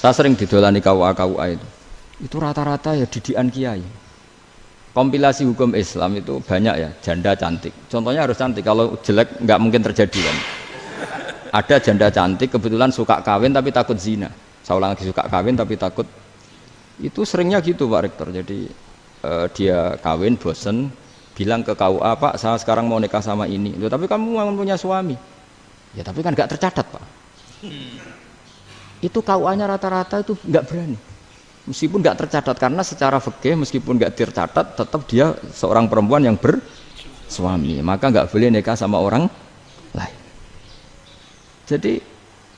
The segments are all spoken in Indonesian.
Saya sering didolani KUA itu. Itu rata-rata ya didikan kiai. Kompilasi hukum Islam itu banyak ya, janda cantik. Contohnya harus cantik, kalau jelek nggak mungkin terjadi kan. Ada janda cantik kebetulan suka kawin tapi takut zina. Saya ulang lagi, suka kawin tapi takut. Itu seringnya gitu Pak Rektor. Jadi dia kawin bosen, bilang ke KUA, Pak saya sekarang mau nikah sama ini. Loh, tapi kamu mau punya suami. Ya tapi kan nggak tercatat Pak. Itu KUA-nya rata-rata itu nggak berani. Meskipun nggak tercatat, karena secara fikih meskipun nggak tercatat tetap dia seorang perempuan yang bersuami, maka nggak boleh nikah sama orang lain. Jadi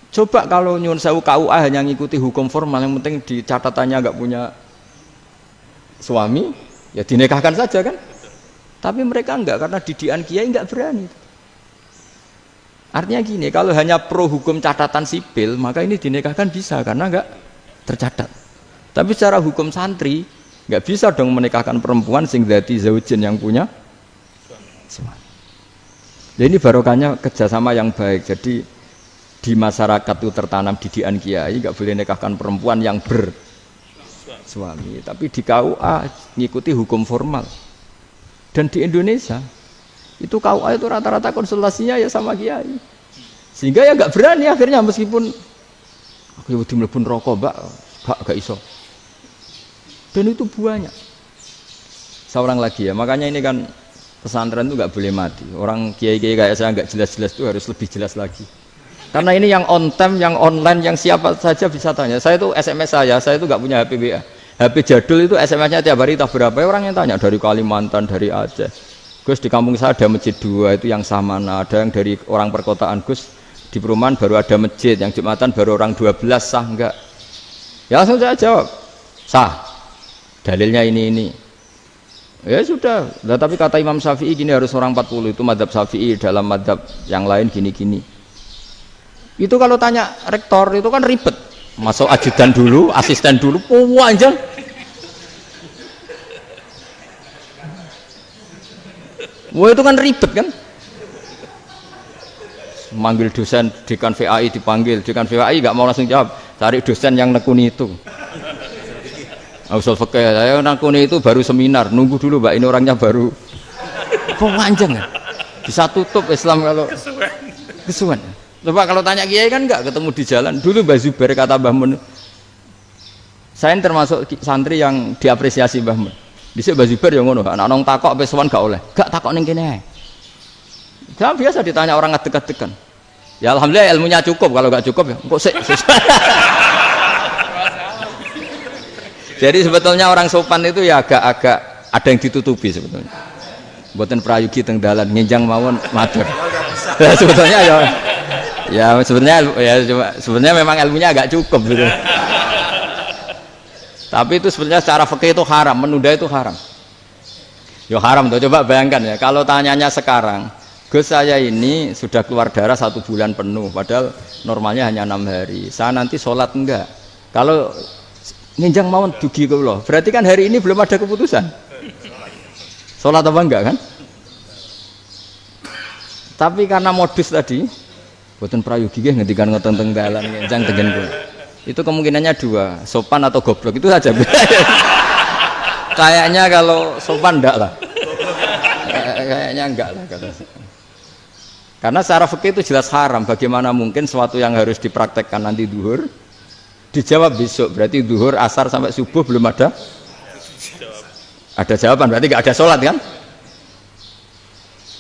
coba kalau nyun sewu KUA hanya ngikuti hukum formal, yang penting di catatannya nggak punya suami, ya dinikahkan saja kan. Tapi mereka nggak, karena didikan kiai nggak berani. Artinya gini, kalau hanya pro hukum catatan sipil, maka ini dinikahkan bisa karena nggak tercatat. Tapi secara hukum santri nggak bisa dong menikahkan perempuan sing dadi zaujin yang punya suami. Jadi ini barokahnya kerjasama yang baik. Jadi di masyarakat itu tertanam didikan kiai, nggak boleh nikahkan perempuan yang bersuami. Tapi di KUA ngikuti hukum formal. Dan di Indonesia itu KUA itu rata-rata konsultasinya ya sama kiai. Sehingga ya nggak berani akhirnya, meskipun aku ya udah mlebu rokok mbak gak iso. Dan itu banyak. Seorang lagi ya, makanya ini kan pesantren itu nggak boleh mati. Orang kiai-kiai kayak saya nggak jelas-jelas itu harus lebih jelas lagi. Karena ini yang on time, yang online, yang siapa saja bisa tanya. Saya itu SMS saya itu nggak punya HP WA. HP jadul itu SMS-nya tiap hari tak berapa, orang yang tanya dari Kalimantan, dari Aceh. Gus di kampung saya ada masjid 2 itu yang Samana, ada yang dari orang perkotaan. Gus di perumahan baru ada masjid, yang Jumatan baru orang 12, sah enggak? Ya langsung saya jawab, sah. Dalilnya ini. Ya sudah. Nah, tapi kata Imam Syafi'i gini, harus orang 40, itu madzhab Syafi'i, dalam madzhab yang lain gini-gini. Itu kalau tanya rektor itu kan ribet. Masuk ajudan dulu, asisten dulu, panjang. Wah itu kan ribet kan? Manggil dosen dekan VAI dipanggil, dekan VAI nggak mau langsung jawab, cari dosen yang nekuni itu. Usul fikih saya nekuni itu baru seminar, nunggu dulu mbak ini orangnya baru. Panjang ya? Bisa tutup Islam kalau kesuwen. Coba kalau tanya kiai kan nggak ketemu di jalan. Dulu Mbah Zubair kata Mbah Mun, saya termasuk santri yang diapresiasi Mbah Mun. Dhisik Mbah Zubair yang ngono, anak nong takok pesuan gak oleh, gak takok ning kene. Saya biasa ditanya orang ngadeg-adegan. Ya alhamdulillah ilmunya cukup, kalau gak cukup ya kok sik. Jadi sebetulnya orang sopan itu ya agak-agak ada yang ditutupi sebetulnya. Mboten prayogi teng dalan nginjang mawon matur. Sebetulnya ya sebenarnya memang ilmunya agak cukup gitu. Tapi itu sebenarnya secara fikih itu haram, menunda itu haram. Ya haram tuh, coba bayangkan ya, kalau tanyanya sekarang, Gus saya ini sudah keluar darah 1 bulan penuh, padahal normalnya hanya 6 hari. Saya nanti sholat enggak? Kalau nginjang mawon dugi kula, berarti kan hari ini belum ada keputusan. Sholat apa enggak kan? Tapi karena modus tadi, boten prayogi nggih ngendikan ngoten teng dalan nginjang tengen kula. Itu kemungkinannya 2, sopan atau goblok, itu saja. Kayaknya kalau sopan enggak lah. Kayaknya enggak lah kata saya. Karena secara fikih itu jelas haram. Bagaimana mungkin sesuatu yang harus dipraktekkan nanti duhur dijawab besok, berarti duhur, asar sampai subuh belum ada jawaban, berarti enggak ada sholat kan?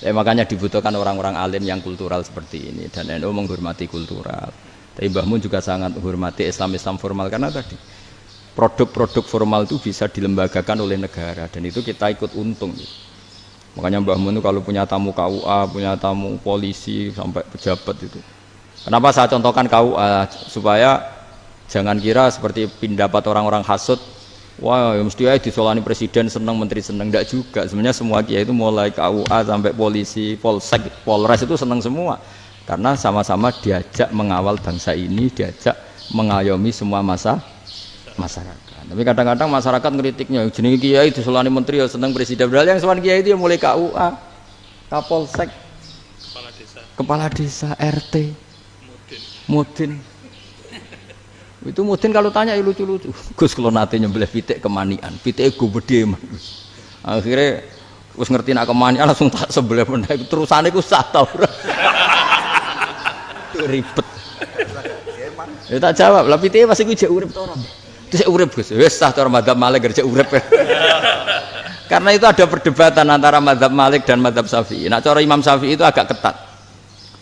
Ya, makanya dibutuhkan orang-orang alim yang kultural seperti ini, dan NU menghormati kultural. Tapi Mbah Mun juga sangat menghormati Islam formal, karena tadi produk-produk formal itu bisa dilembagakan oleh negara, dan itu kita ikut untung gitu. Makanya Mbah Mun itu kalau punya tamu KUA, punya tamu polisi sampai pejabat itu. Kenapa saya contohkan KUA? Supaya jangan kira seperti pendapat orang-orang hasud, wah ya mesti aja disolani presiden seneng, menteri seneng. Enggak juga. Sebenarnya semua kiai itu mulai KUA sampai polisi, polsek, polres itu seneng semua. Karena sama-sama diajak mengawal bangsa ini, diajak mengayomi semua masyarakat. Tapi kadang-kadang masyarakat ngeritiknya, jenenge kiai disolani menteri ya seneng presiden. Padahal yang sowan kiai itu ya mulai KUA, Kapolsek, kepala desa, RT, Mudin. Itu mungkin kalau tanya ya lucu-lucu. Gus kalau nate nyembelih pitik kemanian, pitik gue gede man. Akhirnya wis ngerti nak kemanian langsung tak sebelah meneh. Terusane ku sah ta ora. Ribet. Ya tak jawab, lah pitike pasti ku jek urip to ora. Terus urip Gus. Wis sah cara madzhab Malik jek urip. Karena itu ada perdebatan antara madzhab Malik dan madzhab Syafi'i. Nah, cara Imam Syafi'i itu agak ketat.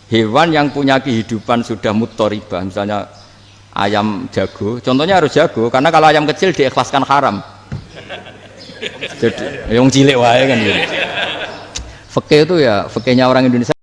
Hewan yang punya kehidupan sudah muttoribah, misalnya ayam jago, contohnya harus jago, karena kalau ayam kecil diikhlaskan haram. Jadi yang cilik wae kan gitu. Fikih itu ya fikihnya orang Indonesia